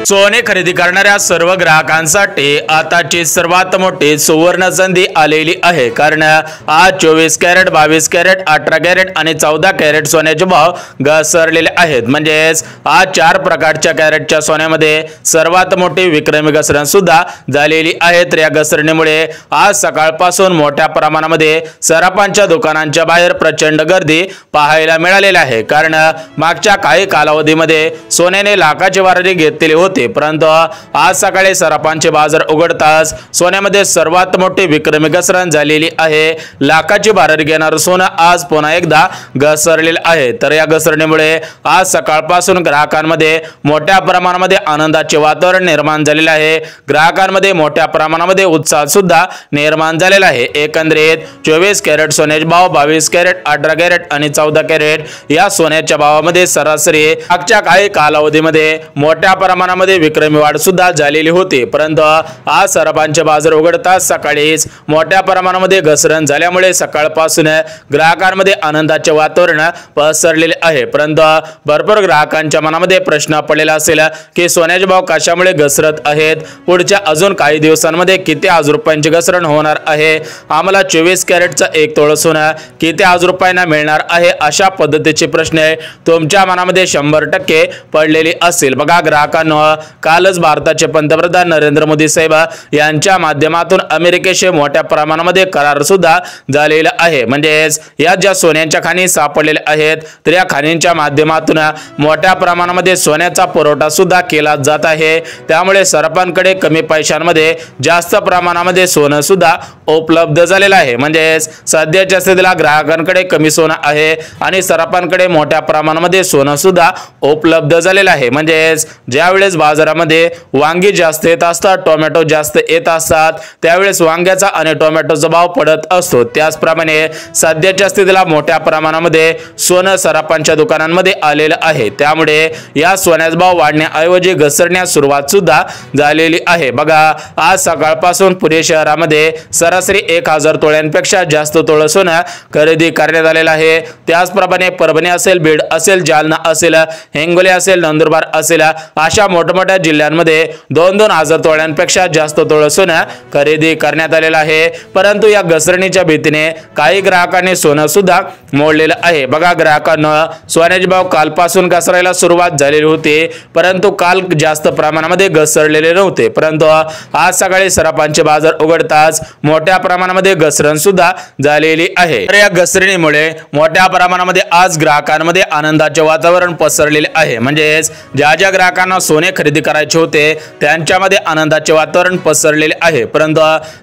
सोने खरेदी करणाऱ्या सर्व ग्राहकांसाठी आताची सर्वात मोठी सुवर्ण संधी आलेली आहे। कारण आज 24 कॅरेट, 22 कॅरेट, 18 कॅरेट आणि 14 कॅरेट सोन्याचे भाव घसरलेले आहेत। म्हणजेच आज 4 प्रकारच्या कॅरेटच्या सोन्यामध्ये सर्वात मोठी विक्रमी घसरण सुद्धा झालेली आहे। तर या घसरणीमुळे आज सकाळपासून मोठ्या प्रमाणामध्ये सराफांच्या दुकानांच्या बाहेर प्रचंड गर्दी पाहायला मिळालेली आहे। कारण मागच्या काही कालावधीमध्ये सोन्याने लाखाची भरारी घेतलेली होती, परंतु आज सकाळी सराफांचे बाजार उघडताच सोन्यामध्ये सर्वात मोठी विक्रमी घसरण झालेली आहे। लाखाची भरारी घेणारे सोनं आज पुन्हा एकदा घसरलेले आहे। तर या घसरणीमुळे आज सकाळपासून ग्राहकांमध्ये मोठ्या प्रमाणामध्ये आनंदाचे वातावरण निर्माण झालेले आहे। ग्राहकांमध्ये मोठ्या प्रमाणामध्ये उत्साह सुद्धा निर्माण झालेला आहे। एकंदरीत 24 कॅरेट सोन्याचे भाव, 22 कॅरेट, 18 कॅरेट आणि 14 कॅरेट या सोन्याच्या भावामध्ये सरासरी मागच्या काही कालावधीमध्ये मोठ्या प्रमाणामध्ये विक्रमी वाढ सुद्धा झालेली होती, परंतु आज सराफांचे बाजार उघडताच सकाळीच मोठ्या प्रमाणामध्ये घसरण झाल्यामुळे सकाळपासून ग्राहकांमध्ये आनंदाचे वातावरण पसरलेले आहे। परंतु भरपूर ग्राहकांच्या मनामध्ये प्रश्न पडलेला असेल की सोन्याचे भाव कशामुळे घसरत आहेत, पुढच्या अजून काही दिवसांमध्ये किती हजार रुपयांची घसरण होणार आहे, आम्हाला 24 कॅरेटचा एक तोळा सोनं किती हजार रुपयांना मिळणार आहे, अशा पद्धतीचे प्रश्न तुमच्या मनामध्ये 100% पडलेले असेल। बघा ग्राहकांनो, कालच भारताचे पंतप्रधान नरेंद्र मोदी साहेब यांच्या माध्यमातून अमेरिकेशी मोठ्या प्रमाणामध्ये करार सुद्धा झालेला आहे। म्हणजेच या ज्या सोन्याच्या खाणी सापडलेल्या आहेत, तर या खाणींच्या माध्यमातून मोठ्या प्रमाणामध्ये सोन्याचा पुरवठा सुद्धा केला जात आहे। त्यामुळे सराफांकडे कमी पैशांमध्ये जास्त प्रमाणामध्ये सोनं सुद्धा उपलब्ध झालेलं आहे। म्हणजेच सध्याच्या स्थितीला ग्राहकांकडे कमी सोनं आहे आणि सराफांकडे मोठ्या प्रमाणामध्ये सोनं सुद्धा उपलब्ध झालेलं आहे। म्हणजेच ज्यावेळेस बाजारामध्ये वांगी जास्त येत असतात, टोमॅटो जास्त येत असतात, त्यावेळेस वांग्याचा आणि टोमॅटोचा भाव पडत असतो। त्याचप्रमाणे सध्याच्या स्थितीला मोठ्या प्रमाणामध्ये सोनं सराफांच्या दुकानांमध्ये आलेलं आहे। त्यामुळे या सोन्याचा भाव वाढण्याऐवजी घसरण्यास सुरुवात सुद्धा झालेली आहे। बघा आज सकाळपासून पुणे शहरामध्ये सरासरी 1000 तोळ्यांपेक्षा जास्त तोळा सोनं खरेदी करण्यात आलेलं आहे। त्याचप्रमाणे परभणी असेल, बीड असेल, जालना असेल, हिंगोली असेल, नंदुरबार असेल, अशा मोठमोठ्या जिल्ह्यांमध्ये 2-2 हजार तोळ्यांपेक्षा जास्त तोळा सोनं खरेदी करण्यात आलेलं आहे। परंतु या घसरणीच्या भीतीने काही ग्राहकांनी सोनं सुद्धा मोडलेलं आहे। बघा ग्राहकांना, सोन्याचे भाव कालपासून घसरायला सुरुवात झालेली होती, परंतु काल जास्त प्रमाणामध्ये घसरलेले नव्हते, परंतु आज सकाळी सराफांचे बाजार उघडताच मोठ्या प्रमाणामध्ये घसरण सुद्धा झालेली आहे। तर या घसरणीमुळे मोठ्या प्रमाणामध्ये आज ग्राहकांमध्ये आनंदाचे वातावरण पसरलेले आहे। म्हणजेच ज्या ग्राहकांना सोने खरेदी करायचे होते त्यांच्यामध्ये आनंदाचे वातावरण पसरलेले आहे। परंतु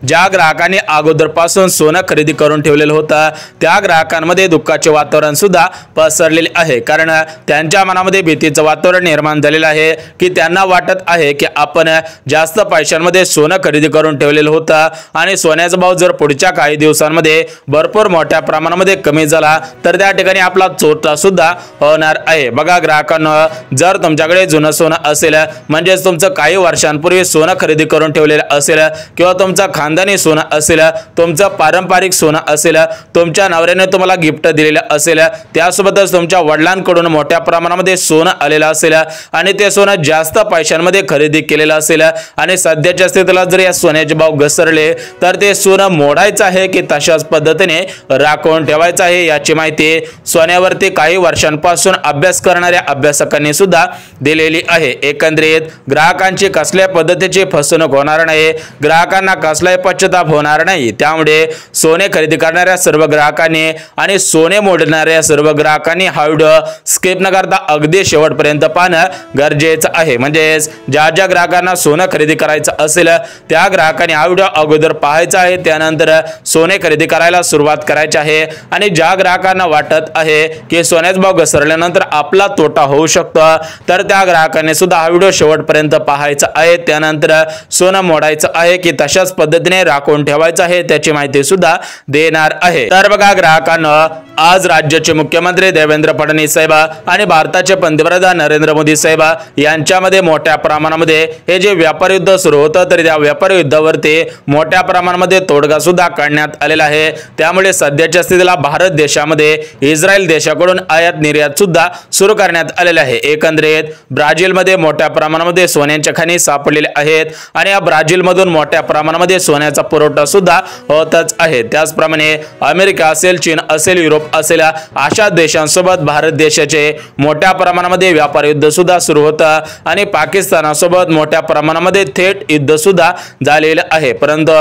ज्या ग्राहकांनी अगोदरपासून सोनं खरेदी करून ठेवलेलं होतं त्या ग्राहकांमध्ये दुःखाचे वातावरण सुद्धा पसरलेले आहे। कारण त्यांच्या मनामध्ये भीतीचं वातावरण निर्माण झालेलं आहे की त्यांना वाटत आहे की आपण जास्त पैशांमध्ये सोनं खरेदी करून ठेवलेलं होतं आणि सोन्याचा भाव जर पुढच्या काही दिवसांमध्ये भरपूर मोठ्या प्रमाणामध्ये कमी झाला तर त्या ठिकाणी आपला तोटा सुद्धा होणार आहे। बघा ग्राहकांनो, जर तुमच्याकडे जुनं सोनं असेल, म्हणजेच तुमचं काही वर्षांपूर्वी सोनं खरेदी करून ठेवलेलं असेल किंवा तुमचं खानदानी सोनं असेल, तुमचं पारंपरिक सोनं असेल, तुमच्या नवऱ्याने तुम्हाला गिफ्ट दिलेलं असेल, त्यासोबतच तुमच्या वडिलांकडून मोठ्या प्रमाणामध्ये सोनं आलेलं असेल आणि ते सोनं जास्त पैशांमध्ये खरेदी केलेलं असेल आणि सध्याच्या स्थितीला जर या सोन्याचे भाव घसरले तर ते सोनं मोडायचं आहे की तशाच पद्धतीने राखून ठेवायचं आहे, याची माहिती सोन्यावरती काही वर्षांपासून अभ्यास करणाऱ्या अभ्यासकांनी सुद्धा दिलेली आहे। एकंदरीत ग्राहकांची कसल्या पद्धतीची फसवणूक होणार नाही, ग्राहकांना कसलाही पश्चाताप होणार नाही। त्यामुळे सोने खरेदी करणाऱ्या सर्व ग्राहकांनी आणि सोने मोडणाऱ्या सर्व ग्राहकांनी हा व्हिडिओ स्किप न करता अगदी शेवटपर्यंत पाहणं गरजेचं आहे। म्हणजेच ज्या ग्राहकांना सोनं खरेदी करायचं असेल त्या ग्राहकांनी हा व्हिडिओ अगोदर पाहायचा आहे, त्यानंतर सोने खरेदी करायला सुरुवात करायची आहे। आणि ज्या ग्राहकांना वाटत आहे की सोन्याचा भाव घसरल्यानंतर आपला तोटा होऊ शकतो तर त्या ग्राहकांनी सुद्धा हा व्हिडिओ शेवटपर्यंत पाहायचा आहे, त्यानंतर सोनं मोडायचं आहे की तशाच पद्धतीने राखून ठेवायचं आहे त्याची माहिती सुद्धा देणार आहे। तर बघा ग्राहकांनो, आज राज्याचे मुख्यमंत्री देवेंद्र फडणवीस साहेब आणि भारताचे पंतप्रधान नरेंद्र मोदी साहेब यांच्यामध्ये मोठ्या प्रमाणामध्ये हे जे व्यापार युद्ध सुरू होतं तर त्या व्यापार युद्धावरती मोठ्या प्रमाणामध्ये तोडगा सुद्धा काढण्यात आलेला आहे। त्यामुळे सध्याच्या स्थितीला भारत देशामध्ये इस्रायल देशाकडून आयात निर्यात सुद्धा सुरू करण्यात आलेले आहे। एकंदरीत ब्राझील मध्ये मोठ्या मोठ्या प्रमाणामध्ये सोन्याच्या खाणी सापडलेल्या आहेत आणि या ब्राझीलमधून मोठ्या प्रमाणामध्ये सोन्याचा पुरवठा सुद्धा होतच आहे। त्याचप्रमाणे अमेरिका असेल, चीन असेल, युरोप असेल अशा देशांसोबत भारत देशाचे मोठ्या प्रमाणामध्ये व्यापार युद्ध सुद्धा सुरू होतं आणि पाकिस्तानासोबत मोठ्या प्रमाणामध्ये थेट युद्ध सुद्धा झालेलं आहे। परंतु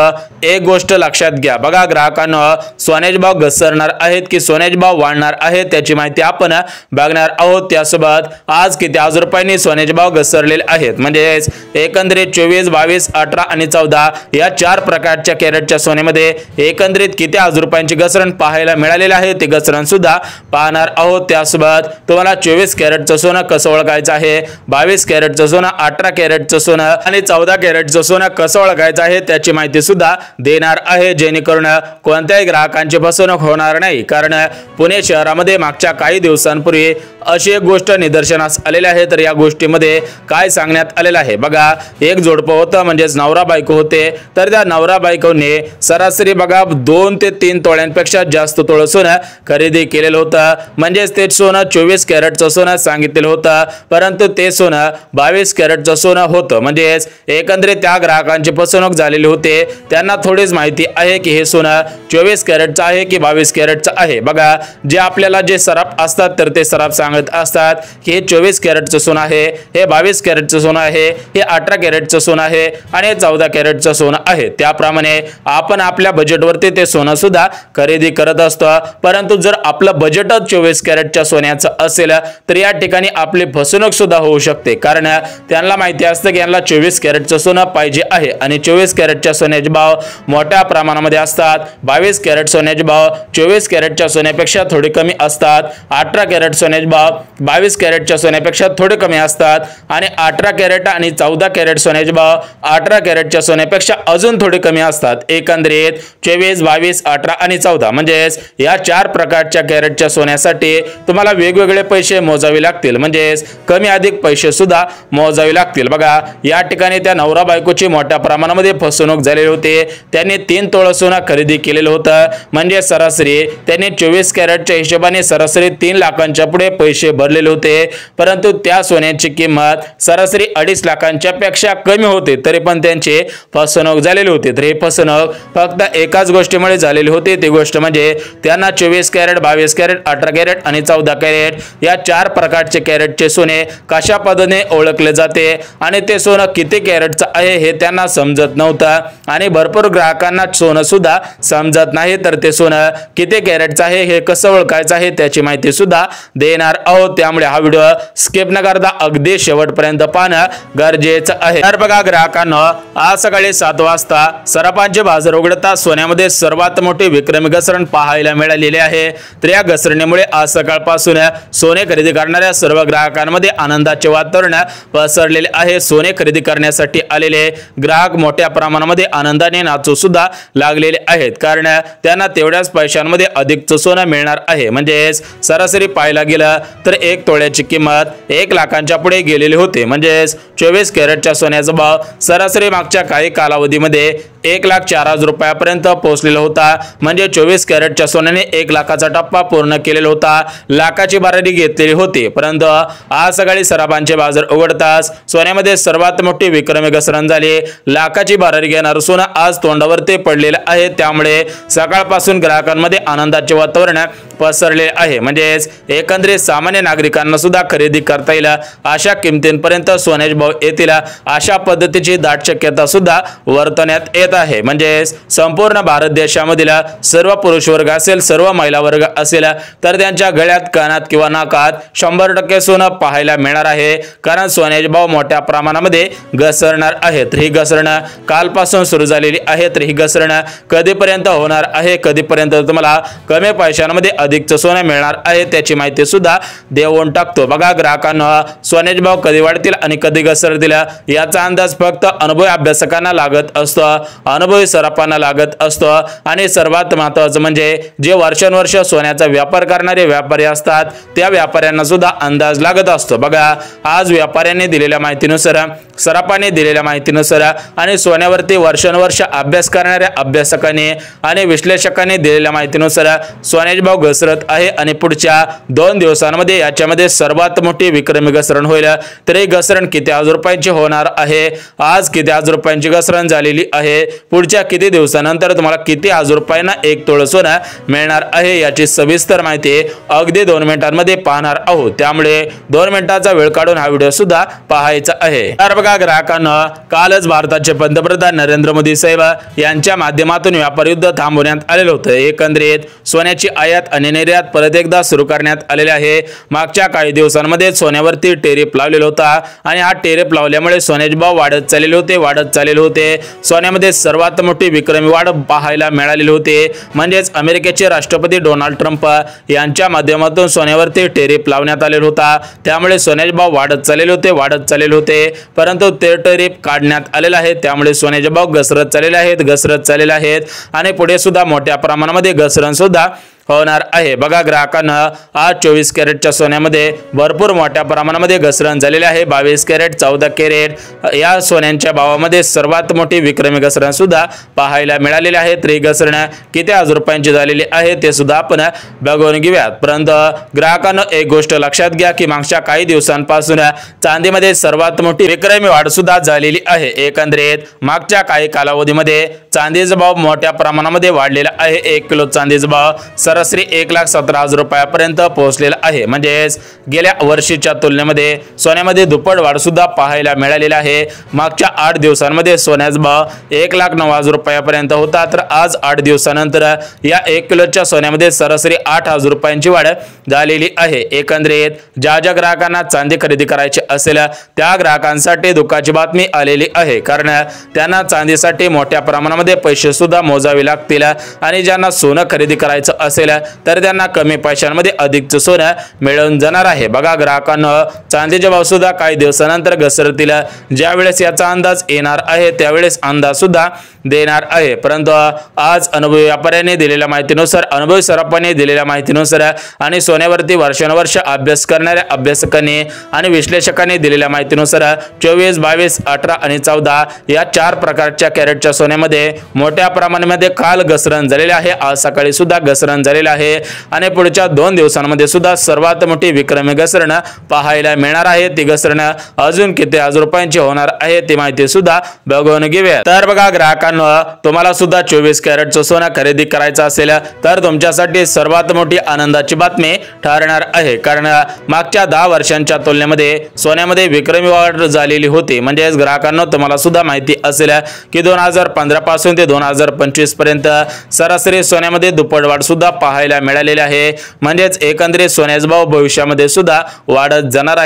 एक गोष्ट लक्षात घ्या बघा ग्राहकांनो, सोन्याचे भाव घसरणार आहेत की सोन्याचे भाव वाढणार आहेत त्याची माहिती आपण बघणार आहोत। त्यासोबत आज किती हजार रुपयांनी सोन्याचे भाव घसरलेले आहेत म्हणजे एकंदरीत 24, 22, 18 आणि 14 या 4 प्रकारच्या कॅरेटच्या सोन्यामध्ये एकंदरीत किती हजार रुपयांची घसरण पाहायला मिळालेली आहे ते घसरण सुद्धा पाहणार आहोत। त्यासोबत तुम्हाला 24 कॅरेटचं सोनं कसं ओळखायचं आहे, 22 कॅरेटचं सोनं, 18 कॅरेटचं सोनं आणि 14 कॅरेटचं सोनं कसं ओळखायचं आहे त्याची माहिती सुद्धा देणार आहे, जेणेकरून कोणत्याही ग्राहकांची फसवणूक होणार नाही। कारण पुणे शहरामध्ये मागच्या काही दिवसांपूर्वी अशी एक गोष्ट निदर्शनास आलेली आहे। तर या गोष्टीमध्ये काय सांगण्यात आलेलं आहे बघा, एक जोडपं होतं म्हणजेच नवरा बायको होते। तर त्या नवरा बायकोने सरासरी बघा 2 ते 3 तोळ्यांपेक्षा जास्त तोळं सोनं खरेदी केलेलं होतं, म्हणजेच ते सोनं 24 कॅरेटचं सोनं सांगितलेलं होतं, परंतु ते सोनं 22 कॅरेटचं सोनं होतं। म्हणजेच एकंदरीत त्या ग्राहकांची फसवणूक झालेली होते। त्यांना थोडीच माहिती आहे की हे सोनं 24 कॅरेटचं आहे की 22 कॅरेटचं आहे। बघा जे आपल्याला जे सराफ असतात तर ते सराफ सांगत असतात की हे 24 कॅरेटचं सोनं आहे, हे 22 कॅरेटचं सोनं आहे, हे 18 कॅरेटचं सोनं आहे आणि 14 कॅरेटचं सोनं आहे। त्याप्रमाणे आपण आपल्या बजेटवरती ते सोनं सुद्धा खरेदी करत असतो। परंतु जर आपलं बजेटच 24 कॅरेटच्या सोन्याचं असेल तर या ठिकाणी आपली फसवणूक सुद्धा होऊ शकते। कारण त्यांना माहिती असतं की यांना 24 कॅरेटचं सोनं पाहिजे आहे आणि 24 कॅरेटच्या सोन्याचे भाव मोठ्या प्रमाणामध्ये असतात। 22 कॅरेट सोन्याचे भाव 24 कॅरेटच्या सोन्यापेक्षा थोडे कमी असतात। 18 कॅरेट सोन्याचे भाव 22 कॅरेटच्या सोन्यापेक्षा थोडे कमी असतात आणि 18 कॅरेट आणि 14 कॅरेट सोन्याचे भाव 18 कॅरेटच्या सोन्यापेक्षा अजून थोडे कमी असतात। एकंदरीत 24, 22, 18 आणि 14 म्हणजेच या 4 प्रकारच्या कॅरेटच्या सोन्यासाठी तुम्हाला वेगवेगळे पैसे मोजावे लागतील, म्हणजेच कमी अधिक पैसे सुद्धा मोजावे लागतील। बघा या ठिकाणी त्या नवरा बायकोची मोठ्या प्रमाणामध्ये फसवणूक झालेली होती। त्यांनी 3 तोळं सोनं खरेदी केलेलं होतं, म्हणजे सरासरी त्यांनी 24 कॅरेटच्या हिशोबाने सरासरी 3 लाखांच्या पुढे पैसे भरलेले होते, परंतु त्या सोन्याची किंमत सरासरी 2.5 लाखांच्या पेक्षा कमी होते, तरी पण त्यांची फसवणूक झालेली होती। तर ही फसवणूक फक्त एकाच गोष्टीमुळे झालेली होती, ती गोष्ट म्हणजे त्यांना 24 कॅरेट, 22 कॅरेट, 18 कॅरेट आणि 14 कॅरेट या 4 प्रकारचे कॅरेटचे सोने कशा पद्धतीने ओळखले जाते आणि ते सोनं किती कॅरेटचं आहे हे त्यांना समजत नव्हतं आणि भरपूर ग्राहकांना सोनं सुद्धा समजत नाही। तर ते सोनं किती कॅरेटचं आहे हे कसं ओळखायचं आहे त्याची माहिती सुद्धा देणार आहोत, त्यामुळे हा व्हिडिओ स्किप न करता अगदी शेवटपर्यंत पाहणं गरजेचं आहे। तर बघा ग्राहकांनो, आज सकाळी 7 वाजता सराफांचे बाजार उघडता सोन्यामध्ये सर्वात मोठी विक्रमी घसरण पाहायला मिळालेली आहे। तर या घसरणीमुळे आज सकाळपासून सोने खरेदी करणाऱ्या सर्व ग्राहकांमध्ये आनंदाचे वातावरण पसरलेले आहे। सोने खरेदी करण्यासाठी आलेले ग्राहक मोठ्या प्रमाणामध्ये आनंदाने नाचू सुद्धा लागलेले आहेत, कारण त्यांना तेवढ्याच पैशांमध्ये अधिकचं सोनं मिळणार आहे। म्हणजे सरासरी पाहायला गेलं तर 1 तोळ्याची किंमत 1 लाखांच्या पुढे गेलेली होती, म्हणजे 24 कॅरेटच्या सोन्याचा भाव सरासरी मागच्या काही कालावधीमध्ये 1,04,000 रुपयापर्यंत पोहोचलेला होता। म्हणजे 24 कॅरेटच्या सोन्याने 1 लाखाचा टप्पा पूर्ण केलेला होता, लाखाची भरारी घेतलेली होती। परंतु आज सकाळी सराफांचे बाजार उघडताच सोन्यामध्ये सर्वात मोठी विक्रमी घसरण झाली। लाखाची भरारी घेणारं सोनं आज तोंडावरती पडलेलं आहे, त्यामुळे सकाळपासून ग्राहकांमध्ये आनंदाचे वातावरण पसरले आहे। म्हणजेच एकंदरीत सामान्य नागरिकांना सुद्धा खरेदी करता येईल अशा किमतींपर्यंत सोन्याचे भाव येतील अशा पद्धतीची दाट शक्यता सुद्धा वर्तवण्यात येत आहे। म्हणजे संपूर्ण भारत देशामधील सर्व पुरुष वर्ग असेल, सर्व महिला वर्ग असेल तर त्यांच्या गळ्यात, कानात किंवा नाकात 100% सोनं पाहायला मिळणार आहे, कारण सोन्याचे भाव मोठ्या प्रमाणामध्ये घसरणार आहेत। ही घसरण कालपासून सुरू झालेली आहे। तर ही घसरण कधीपर्यंत होणार आहे, कधीपर्यंत तुम्हाला कमी पैशांमध्ये अधिकचं सोनं मिळणार आहे त्याची माहिती सुद्धा देऊन टाकतो। बघा ग्राहकांना, सोन्याचे भाव कधी वाढतील आणि कधी घसरतील याचा अंदाज फक्त अनुभवी अभ्यासकांना लागत असतो, अनुभवी सराफांना लागत असतो आणि सर्वात महत्त्वाचं म्हणजे जे वर्षानुवर्ष सोन्याचा व्यापार करणारे व्यापारी असतात त्या व्यापाऱ्यांना सुद्धा अंदाज लागत असतो। बघा आज व्यापाऱ्यांनी दिलेल्या माहितीनुसार, सराफांनी दिलेल्या माहितीनुसार आणि सोन्यावरती वर्षानुवर्ष अभ्यास करणाऱ्या अभ्यासकांनी आणि विश्लेषकांनी दिलेल्या माहितीनुसार सोन्याचे भाव घसरत आहे आणि पुढच्या 2 दिवसांमध्ये याच्यामध्ये सर्वात मोठी विक्रमी घसरण होईल। तर ही घसरण किती हजार रुपयांची होणार आहे, आज किती हजार रुपयांची घसरण झालेली आहे, पुढच्या किती दिवसानंतर तुम्हाला किती हजार रुपयांना 1 तोळ सोनं मिळणार आहे याची सविस्तर माहिती अगदी 2 मिनिटांमध्ये पाहणार आहोत। त्यामुळे 2 मिनिटाचा वेळ काढून हा व्हिडिओ सुद्धा पाहायचा आहे। तर बघा ग्राहकांना, कालच भारताचे पंतप्रधान नरेंद्र मोदी साहेब यांच्या माध्यमातून व्यापार युद्ध थांबवण्यात आलेलं होतं। एकंदरीत सोन्याची आयात आणि निर्यात परत एकदा सुरू करण्यात आलेले आहे। मागच्या काही दिवसांमध्ये सोन्यावरती टेरिफ लावलेला होता आणि हा टेरिफ लावल्यामुळे सोन्याचे भाव वाढत चाललेले होते। सोन्यामध्ये सर्वात मोठी विक्रमी वाढ पाहायला मिळालेली होती। म्हणजेच अमेरिकेचे राष्ट्रपती डोनाल्ड ट्रम्प यांच्या माध्यमातून सोन्यावरती टेरिफ लावण्यात आलेला होता। त्यामुळे सोन्याचे भाव वाढत चाललेले होते, परंतु ते टेरिफ काढण्यात आलेला आहे। त्यामुळे सोन्याचे भाव घसरत चाललेले आहेत आणि पुढे सुद्धा मोठ्या प्रमाणामध्ये घसरण सुद्धा होणार आहे। बघा ग्राहकांना, आज 24 कॅरेटच्या सोन्यामध्ये भरपूर मोठ्या प्रमाणामध्ये घसरण झालेली आहे। 22 कॅरेट, 14 कॅरेट या सोन्यांच्या भावामध्ये सर्वात मोठी विक्रमी घसरण सुद्धा पाहायला मिळालेली आहे। तर ही घसरण किती हजार रुपयांची झालेली आहे ते सुद्धा आपण बघून घेऊयात। परंतु ग्राहकांना एक गोष्ट लक्षात घ्या की मागच्या काही दिवसांपासून चांदीमध्ये सर्वात मोठी विक्रमी वाढ सुद्धा झालेली आहे। एकंदरीत मागच्या काही कालावधीमध्ये चांदीचा भाव मोठ्या प्रमाणामध्ये वाढलेला आहे। 1 किलो चांदीचा भाव सरासरी 1,17,000 रुपयापर्यंत पोहोचलेला आहे। म्हणजेच गेल्या वर्षीच्या तुलनेमध्ये सोन्यामध्ये दुप्पट वाढ सुद्धा पाहायला मिळालेला आहे। मागच्या 8 दिवसांमध्ये सोन्याचा भाव 1,09,000 रुपयापर्यंत होता, तर आज 8 दिवसानंतर या 1 किलोच्या सोन्यामध्ये सरासरी 8,000 रुपयांची वाढ झालेली आहे। एकंदरीत ज्या ग्राहकांना चांदी खरेदी करायची असेल त्या ग्राहकांसाठी दुःखाची बातमी आलेली आहे, कारण त्यांना चांदीसाठी मोठ्या प्रमाणामध्ये पैसे सुद्धा मोजावे लागतील आणि ज्यांना सोनं खरेदी करायचं असेल तर त्यांना कमी पैशांमध्ये अधिकचं सोनं मिळून जाणार आहे। बघा ग्राहकांना, चांदीचे भाव सुद्धा काही दिवसानंतर घसरतील। ज्यावेळेस याचा अंदाज येणार आहे त्यावेळेस अंदाज सुद्धा देणार आहे। परंतु आज अनुभवी व्यापाऱ्यांनी दिलेल्या माहितीनुसार, अनुभवी सराफांनी दिलेल्या माहितीनुसार आणि सोन्यावरती वर्षानुवर्ष अभ्यास करणाऱ्या अभ्यासकांनी आणि विश्लेषकांनी दिलेल्या माहितीनुसार 24, 22, 18 आणि 14 या 4 प्रकारच्या कॅरेटच्या सोन्यामध्ये मोठ्या प्रमाणामध्ये काल घसरण झालेले आहे। आज सकाळी सुद्धा घसरण झालेले आहे आणि पुढच्या 2 दिवसांमध्ये सुद्धा सर्वात मोठी विक्रमी घसरण पाहायला मिळणार आहे। ती घसरण अजून किती हजार रुपयांची होणार आहे ती माहिती सुद्धा बघून घेऊया। तर बघा ग्राहकांना, तुम्हाला सुद्धा 24 कॅरेटचं सोनं खरेदी करायचं असेल तर तुमच्यासाठी सर्वात मोठी आनंदाची बातमी ठरणार आहे, कारण मागच्या 10 वर्षांच्या तुलनेमध्ये सोन्यामध्ये विक्रमी वाढ झालेली होती। म्हणजेच ग्राहकांना, तुम्हाला सुद्धा माहिती असेल की 2015 पासून ते 2025 पर्यंत सरासरी सोन्यामध्ये दुप्पट वाढ सुद्धा पाहायला मिळालेली आहे। म्हणजेच एकंदरीत सोन्याचा भाव भविष्यामध्ये सुद्धा वाढत जाणार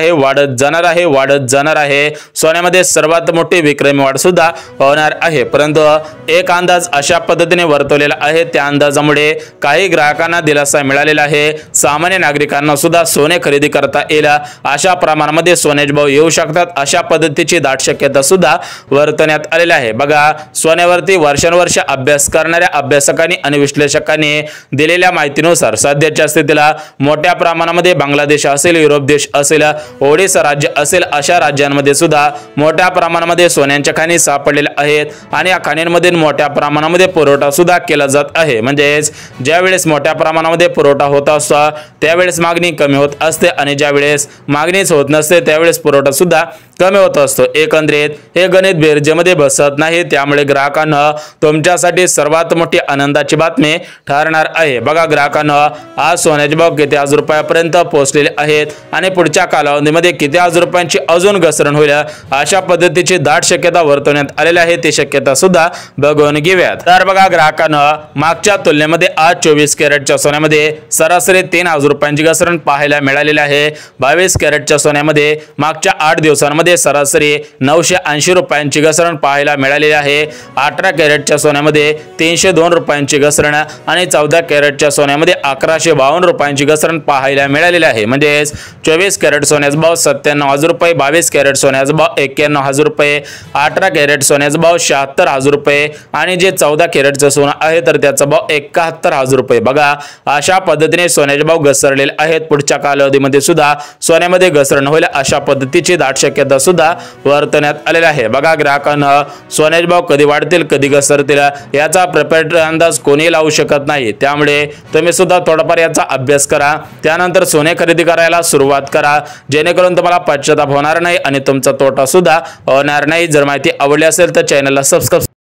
आहे। सोन्यामध्ये सर्वात मोठी विक्रमी वाढ सुद्धा होणार आहे। परंतु एक अंदाज अशा पद्धतीने वर्तवलेला आहे, त्या अंदाजामुळे काही ग्राहकांना दिलासा मिळालेला आहे। सामान्य नागरिकांना सुद्धा सोने खरेदी करता येईल अशा प्रमाणामध्ये सोन्याचे भाव येऊ शकतात, अशा पद्धतीची दाट शक्यता सुद्धा वर्तवण्यात आलेली आहे। बघा, सोन्यावरती वर्षानुवर्ष अभ्यास करणाऱ्या अभ्यासकांनी आणि विश्लेषकांनी दिलेल्या माहितीनुसार सध्याच्या स्थितीला मोठ्या प्रमाणामध्ये बांगलादेश असेल, युरोप देश असेल, ओडिशा राज्य असेल अशा राज्यांमध्ये सुद्धा मोठ्या प्रमाणामध्ये सोन्यांच्या खाणी सापडलेल्या आहेत आणि या खाणींमध्ये मोठ्या प्रमाणामध्ये पुरवठा सुद्धा केला जात आहे। म्हणजेच ज्यावेळेस मोठ्या प्रमाणामध्ये पुरवठा होत असतो त्यावेळेस मागणी कमी होत असते आणि ज्यावेळेस मागणीच होत नसते त्यावेळेस पुरवठा सुद्धा कमी होत असतो। एकंदरीत हे गणित बेरजेमध्ये बसत नाही, त्यामुळे ग्राहकांना तुमच्यासाठी सर्वात मोठी आनंदाची बातमी ठरणार आहे। बघा ग्राहकांना, आज सोन्याचे भाव किती हजार रुपयापर्यंत पोहोचलेले आहेत आणि पुढच्या कालावधीमध्ये किती हजार रुपयांची अजून घसरण होईल अशा पद्धतीची दाट शक्यता वर्तवण्यात आलेली आहे, ती शक्यता सुद्धा बघून घेऊयात। तर बघा ग्राहकांना, मागच्या तुलनेमध्ये आज 24 कॅरेटच्या सोन्यामध्ये सरासरी 3,000 रुपयांची घसरण पाहायला मिळालेली आहे। 22 कॅरेटच्या सोन्यामध्ये मागच्या 8 दिवसांमध्ये सरासरी 980 रुपयांची घसरण पाहायला मिळालेली आहे। 18 कॅरेटच्या सोन्यामध्ये 302 रुपयांची घसरण आणि 14 कॅरेटच्या सोन्यामध्ये 1152 रुपयांची घसरण पाहायला मिळालेली आहे। म्हणजेच 24 कॅरेट सोन्याचा भाव 97,000 रुपये, 22 कॅरेट सोन्याचा भाव 91,000 रुपये, 18 कॅरेट सोन्याचा भाव 76,000 रुपये आणि जे 14 कॅरेटचं सोनं आहे तर त्याचा भाव 71,000 रुपये। बघा, अशा पद्धतीने सोन्याचे भाव घसरलेले आहेत। पुढच्या कालावधीमध्ये सुद्धा सोन्यामध्ये घसरण होईल अशा पद्धतीची दाट शक्यता सुद्धा वर्तवण्यात आलेला आहे। बघा ग्राहकांना सोन्याचे भाव कधी वाढतील कधी घसरतील याचा परफेक्ट अंदाज कोणी लावू शकत नाही, त्यामुळे तुम्ही सुद्धा थोडाफार याचा अभ्यास करा, त्यानंतर सोने खरेदी करायला सुरुवात करा, जेणेकरून तुम्हाला पश्चाताप होणार नाही आणि तुमचा तोटा सुद्धा होणार नाही। जर माहिती आवडली असेल तर चॅनलला सबस्क्राइब